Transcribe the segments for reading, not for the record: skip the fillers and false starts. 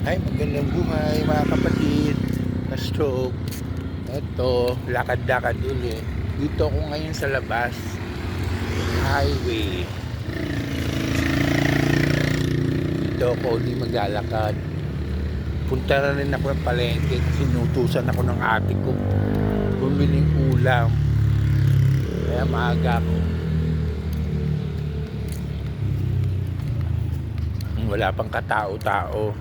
Ay, magandang buhay mga kapatid. Na-stroke. Eto, lakad-lakad uli. Dito ako ngayon sa labas. Highway. Dito ako uli maglalakad. Punta na rin ako ng palengke kasi inutusan ako ng ate ko. Bumiling ulam. Kaya maaga ako. Wala pang katao-tao.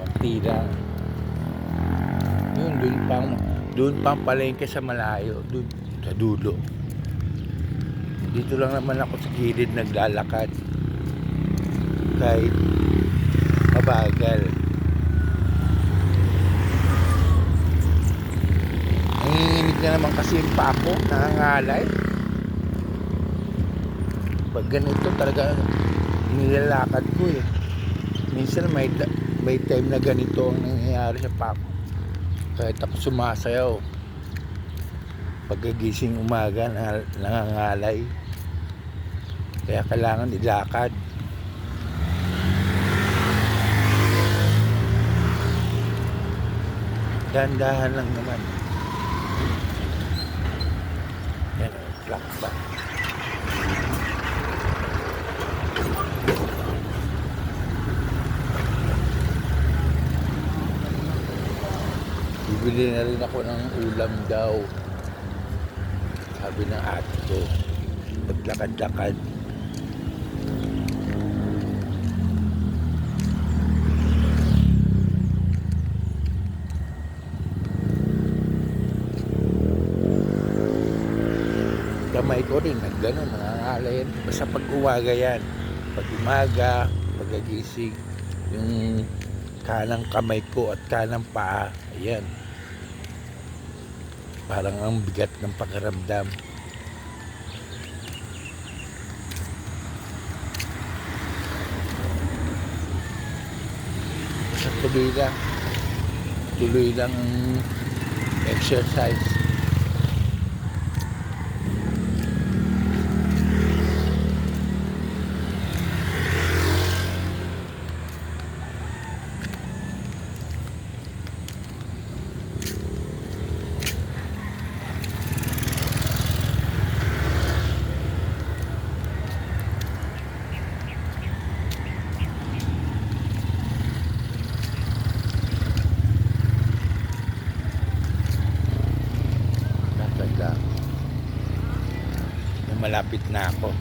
Konti lang. Yun, doon pang palengke sa malayo, doon sa dulo. Dito lang naman ako sa gilid naglalakad. Kahit mabagal. Nanginginig na naman kasi yung pako, nangangalay. Pag ganito talaga nilalakad ko eh. Minsan may time na ganito ang nangyayari sa pako. Kahit ako sumasayaw, pagkagising umaga nangangalay. Kaya kailangan ilakad. Dahan-dahan lang naman. Yan, flat ba? Bibili na rin ako ng ulam daw. Sabi ng ate ko, maglakad-lakad. Kamay ko rin, gano'n, nangangalay yan. Basta pag umaga yan. Pag umaga, pagkagising, yung kanang kamay ko at kanang paa, ayan. Parang ang bigat ng pakiramdam. Basta tuloy lang ang exercise. Malapit na ako.